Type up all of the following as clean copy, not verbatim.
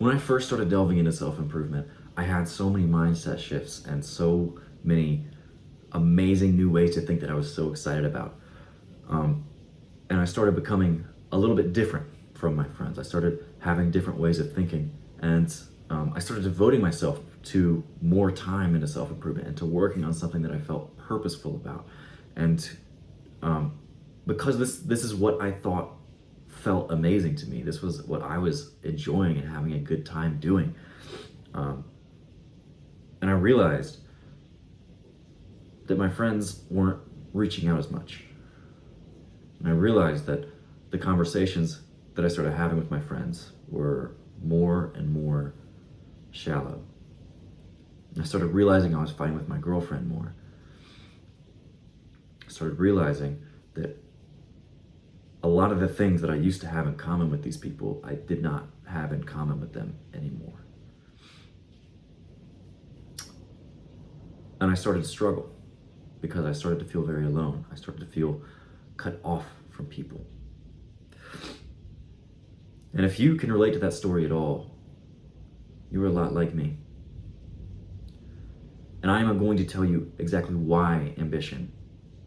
When I first started delving into self-improvement, I had so many mindset shifts and so many amazing new ways to think that I was so excited about. Um, and I started becoming a little bit different from my friends. I started having different ways of thinking, and I started devoting myself to more time into self-improvement and to working on something that I felt purposeful about. And um, because this is what I thought felt amazing to me. This was what I was enjoying and having a good time doing. Um, and I realized that my friends weren't reaching out as much. And I realized that the conversations that I started having with my friends were more and more shallow. I started realizing I was fighting with my girlfriend more. I started realizing that a lot of the things that I used to have in common with these people, I did not have in common with them anymore. And I started to struggle because I started to feel very alone. I started to feel cut off from people. And if you can relate to that story at all, you are a lot like me. And I am going to tell you exactly why ambition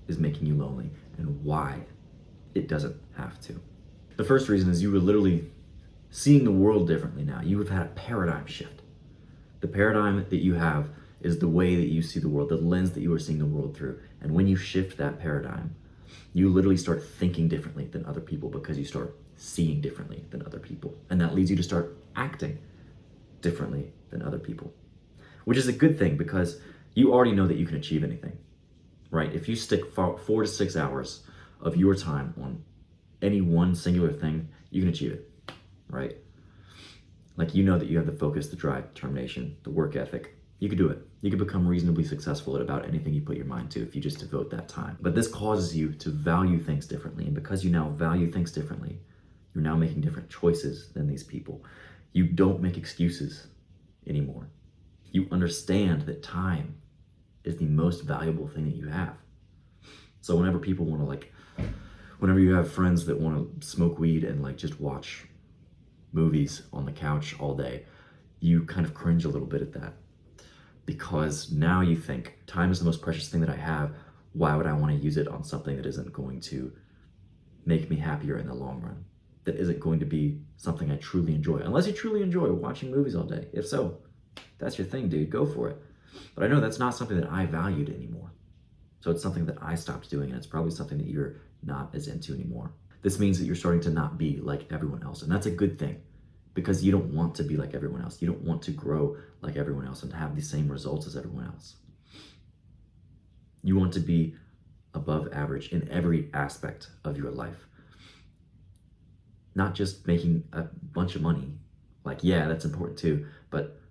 is making you lonely and why it doesn't have to. The first reason is you are literally seeing the world differently now. You have had a paradigm shift. The paradigm that you have is the way that you see the world, the lens that you are seeing the world through. And when you shift that paradigm, you literally start thinking differently than other people because you start seeing differently than other people. And that leads you to start acting differently than other people, which is a good thing because you already know that you can achieve anything, right? If you stick 4 to 6 hours of your time on any one singular thing, you can achieve it, right? Like, you know that you have the focus, the drive, determination, the work ethic. You could do it. You could become reasonably successful at about anything you put your mind to if you just devote that time. But this causes you to value things differently. And because you now value things differently, you're now making different choices than these people. You don't make excuses anymore. You understand that time is the most valuable thing that you have. So whenever people want to whenever you have friends that want to smoke weed and just watch movies on the couch all day, you kind of cringe a little bit at that. Because now you think, time is the most precious thing that I have. Why would I want to use it on something that isn't going to make me happier in the long run? That isn't going to be something I truly enjoy. Unless you truly enjoy watching movies all day. If so, that's your thing, dude. Go for it. But I know that's not something that I valued anymore. So it's something that I stopped doing, and it's probably something that you're not as into anymore. This means that you're starting to not be like everyone else, and that's a good thing. Because you don't want to be like everyone else. You don't want to grow like everyone else and have the same results as everyone else. You want to be above average in every aspect of your life. Not just making a bunch of money. Yeah, that's important too. But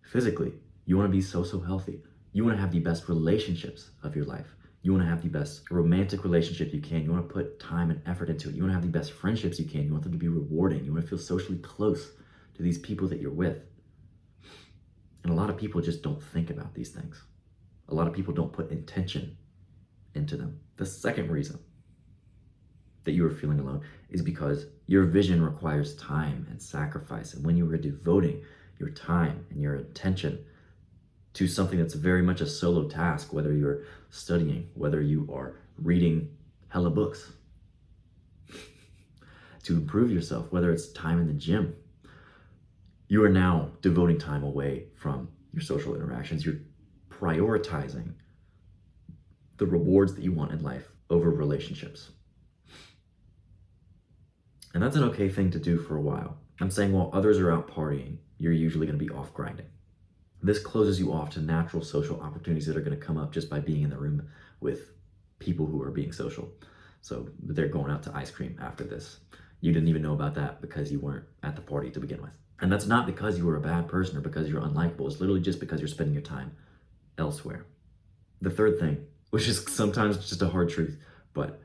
physically, you want to be so healthy. You want to have the best relationships of your life. You want to have the best romantic relationship you can. You want to put time and effort into it. You want to have the best friendships you can. You want them to be rewarding. You want to feel socially close to these people that you're with. And a lot of people just don't think about these things. A lot of people don't put intention into them. The second reason that you are feeling alone is because your vision requires time and sacrifice. And when you are devoting your time and your attention to something that's very much a solo task, whether you're studying, whether you are reading hella books to improve yourself, whether it's time in the gym, you are now devoting time away from your social interactions. You're prioritizing the rewards that you want in life over relationships. And that's an okay thing to do for a while. I'm saying while others are out partying, you're usually going to be off grinding. This closes you off to natural social opportunities that are going to come up just by being in the room with people who are being social. So they're going out to ice cream after this. You didn't even know about that because you weren't at the party to begin with. And that's not because you were a bad person or because you're unlikable. It's literally just because you're spending your time elsewhere. The third thing, which is sometimes just a hard truth, but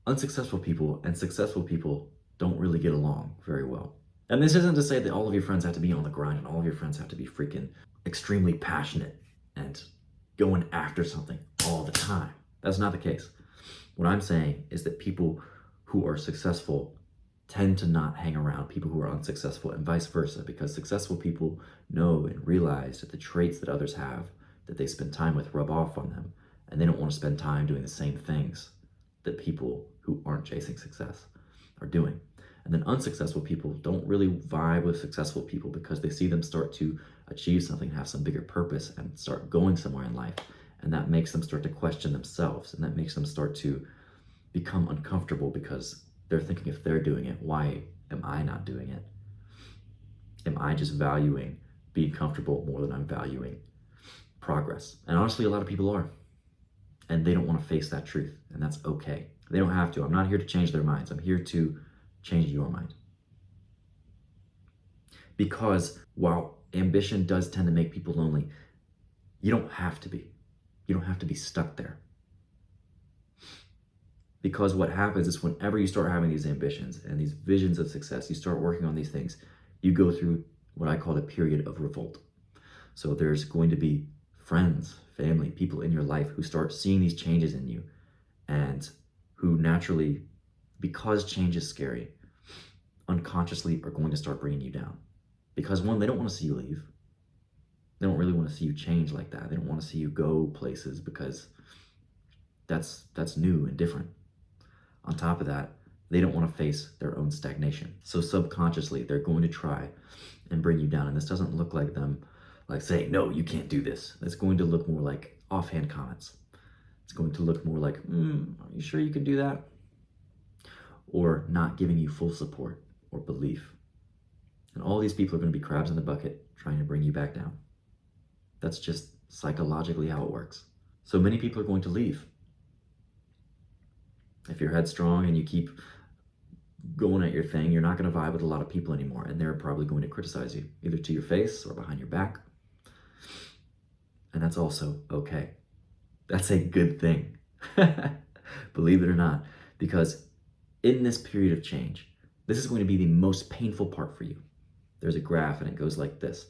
unsuccessful people and successful people don't really get along very well. And this isn't to say that all of your friends have to be on the grind and all of your friends have to be freaking extremely passionate and going after something all the time. That's not the case. What I'm saying is that people who are successful tend to not hang around people who are unsuccessful, and vice versa, because successful people know and realize that the traits that others have that they spend time with rub off on them, and they don't want to spend time doing the same things that people who aren't chasing success are doing. And then unsuccessful people don't really vibe with successful people because they see them start to achieve something, have some bigger purpose, and start going somewhere in life. And that makes them start to question themselves, and that makes them start to become uncomfortable because they're thinking, if they're doing it, why am I not doing it? Am I just valuing being comfortable more than I'm valuing progress? And honestly, a lot of people are. And they don't want to face that truth, and that's okay. They don't have to. I'm not here to change their minds. I'm here to change your mind. Because while ambition does tend to make people lonely, you don't have to be. You don't have to be stuck there. Because what happens is whenever you start having these ambitions and these visions of success, you start working on these things, you go through what I call the period of revolt. So there's going to be friends, family, people in your life who start seeing these changes in you, and who naturally, because change is scary, unconsciously are going to start bringing you down. Because one, they don't want to see you leave. They don't really want to see you change like that. They don't want to see you go places because that's new and different. On top of that, they don't want to face their own stagnation. So subconsciously, they're going to try and bring you down. And this doesn't look like them like saying, no, you can't do this. It's going to look more like offhand comments. It's going to look more like, are you sure you can do that? Or not giving you full support or belief. And all these people are going to be crabs in the bucket trying to bring you back down. That's just psychologically how it works. So many people are going to leave. If you're headstrong and you keep going at your thing, you're not going to vibe with a lot of people anymore, and they're probably going to criticize you, either to your face or behind your back. And that's also okay. That's a good thing. Believe it or not, because in this period of change, this is going to be the most painful part for you. There's a graph and it goes like this.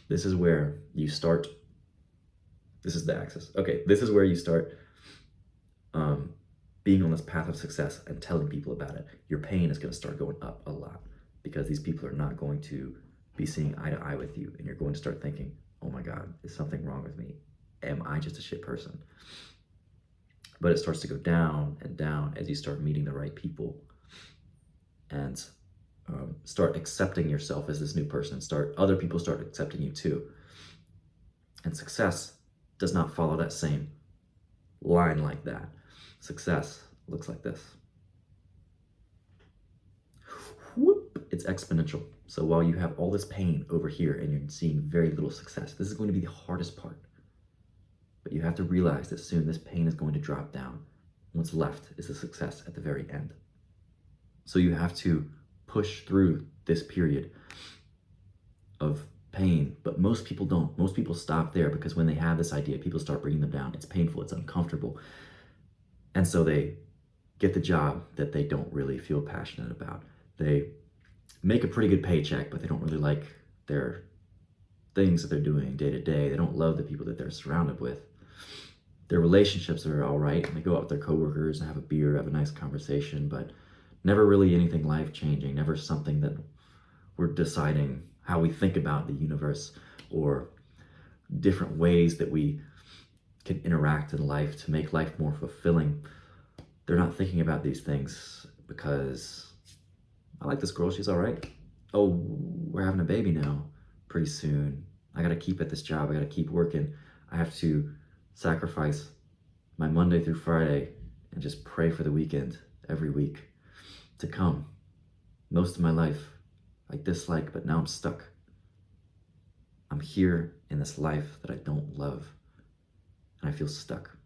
This is where you start. This is the axis. Okay, this is where you start being on this path of success and telling people about it. Your pain is going to start going up a lot because these people are not going to be seeing eye to eye with you, and you're going to start thinking, oh my God, is something wrong with me? Am I just a shit person? But it starts to go down and down as you start meeting the right people and start accepting yourself as this new person. Other people start accepting you too. And success does not follow that same line like that. Success looks like this. Whoop, it's exponential. So while you have all this pain over here and you're seeing very little success, this is going to be the hardest part. But you have to realize that soon this pain is going to drop down. What's left is the success at the very end. So you have to push through this period of pain, but most people don't. Most people stop there because when they have this idea, people start bringing them down. It's painful, it's uncomfortable. And so they get the job that they don't really feel passionate about. They make a pretty good paycheck, but they don't really like their things that they're doing day to day. They don't love the people that they're surrounded with. Their relationships are all right, and they go out with their coworkers and have a beer, have a nice conversation, but never really anything life-changing, never something that we're deciding how we think about the universe or different ways that we can interact in life to make life more fulfilling. They're not thinking about these things because I like this girl, she's all right. Oh, we're having a baby now pretty soon. I gotta keep at this job, I gotta keep working. I have to sacrifice my Monday through Friday and just pray for the weekend every week to come. Most of my life I dislike, but now I'm stuck. I'm here in this life that I don't love, and I feel stuck.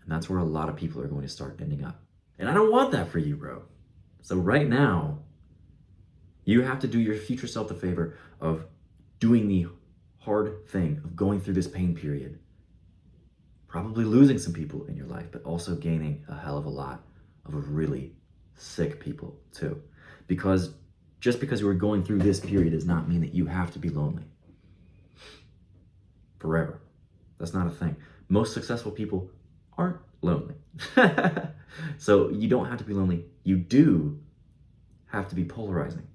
And that's where a lot of people are going to start ending up. And I don't want that for you, bro. So right now, you have to do your future self the favor of doing the hard thing of going through this pain period. Probably losing some people in your life, but also gaining a hell of a lot of really sick people too. Because just because you are going through this period does not mean that you have to be lonely forever. That's not a thing. Most successful people aren't lonely. So you don't have to be lonely. You do have to be polarizing.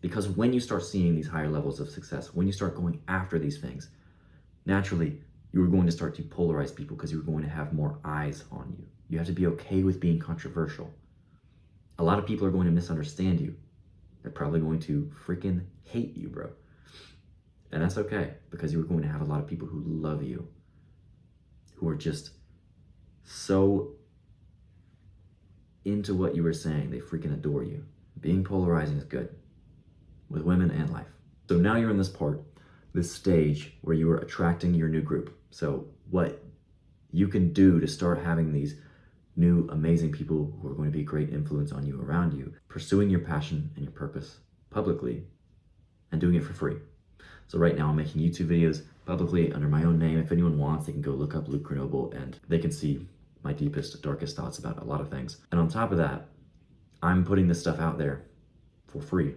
Because when you start seeing these higher levels of success, when you start going after these things, naturally, you are going to start to polarize people because you're going to have more eyes on you. You have to be okay with being controversial. A lot of people are going to misunderstand you. They're probably going to freaking hate you, bro. And that's okay, because you're going to have a lot of people who love you, who are just so into what you were saying, they freaking adore you. Being polarizing is good, with women and life. So now you're in this part, this stage where you are attracting your new group. So what you can do to start having these new amazing people who are going to be a great influence on you, around you, pursuing your passion and your purpose publicly and doing it for free. So right now I'm making YouTube videos publicly under my own name. If anyone wants, they can go look up Luke Grenoble and they can see my deepest, darkest thoughts about a lot of things. And on top of that, I'm putting this stuff out there for free,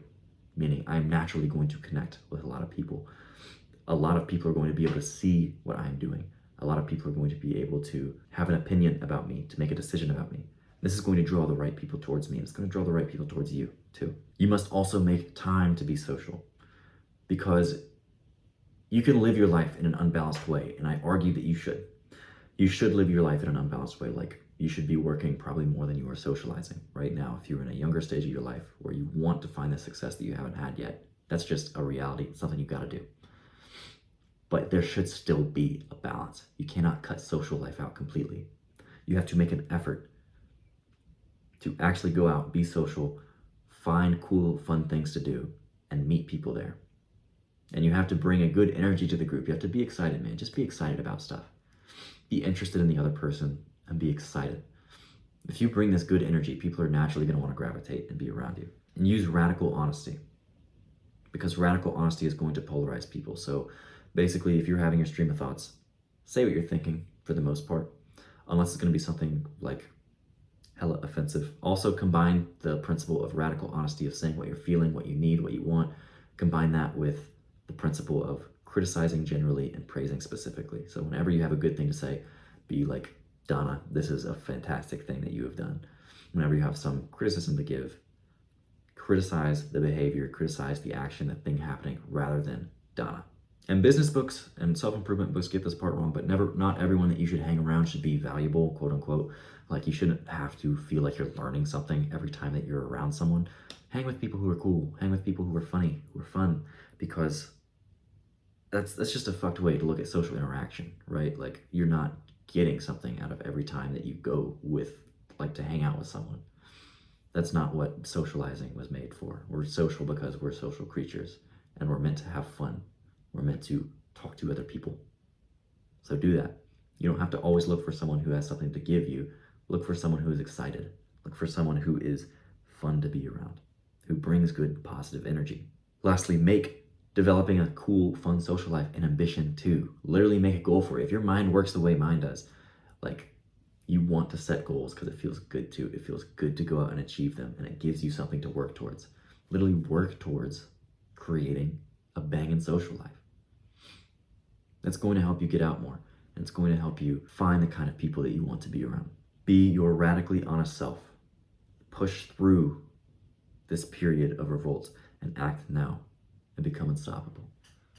meaning I'm naturally going to connect with a lot of people. A lot of people are going to be able to see what I'm doing. A lot of people are going to be able to have an opinion about me, to make a decision about me. This is going to draw the right people towards me, and it's going to draw the right people towards you too. You must also make time to be social, because you can live your life in an unbalanced way, and I argue that you should. You should live your life in an unbalanced way. Like, you should be working probably more than you are socializing right now. If you're in a younger stage of your life where you want to find the success that you haven't had yet, that's just a reality. It's something you got to do. But there should still be a balance. You cannot cut social life out completely. You have to make an effort to actually go out, be social, find cool, fun things to do, and meet people there. And you have to bring a good energy to the group. You have to be excited, man. Just be excited about stuff. Be interested in the other person and be excited. If you bring this good energy, people are naturally going to want to gravitate and be around you. And use radical honesty, because radical honesty is going to polarize people. So basically, if you're having your stream of thoughts, say what you're thinking for the most part, unless it's going to be something like hella offensive. Also combine the principle of radical honesty, of saying what you're feeling, what you need, what you want. Combine that with the principle of criticizing generally and praising specifically. So whenever you have a good thing to say, be like, Donna, this is a fantastic thing that you have done. Whenever you have some criticism to give, criticize the behavior, criticize the action, the thing happening, rather than Donna. And business books and self-improvement books get this part wrong, but not everyone that you should hang around should be valuable, quote unquote. Like, you shouldn't have to feel like you're learning something every time that you're around someone. Hang with people who are cool. Hang with people who are funny, who are fun, because that's just a fucked way to look at social interaction, right? Like, you're not getting something out of every time that you go with, like, to hang out with someone. That's not what socializing was made for. We're social because we're social creatures, and we're meant to have fun. We're meant to talk to other people. So do that. You don't have to always look for someone who has something to give you. Look for someone who is excited. Look for someone who is fun to be around, who brings good, positive energy. Lastly, make developing a cool, fun social life an ambition too. Literally make a goal for it. If your mind works the way mine does, like, you want to set goals because it feels good to. It feels good to go out and achieve them, and it gives you something to work towards. Literally work towards creating a banging social life. That's going to help you get out more, and it's going to help you find the kind of people that you want to be around. Be your radically honest self. Push through this period of revolt and act now and become unstoppable.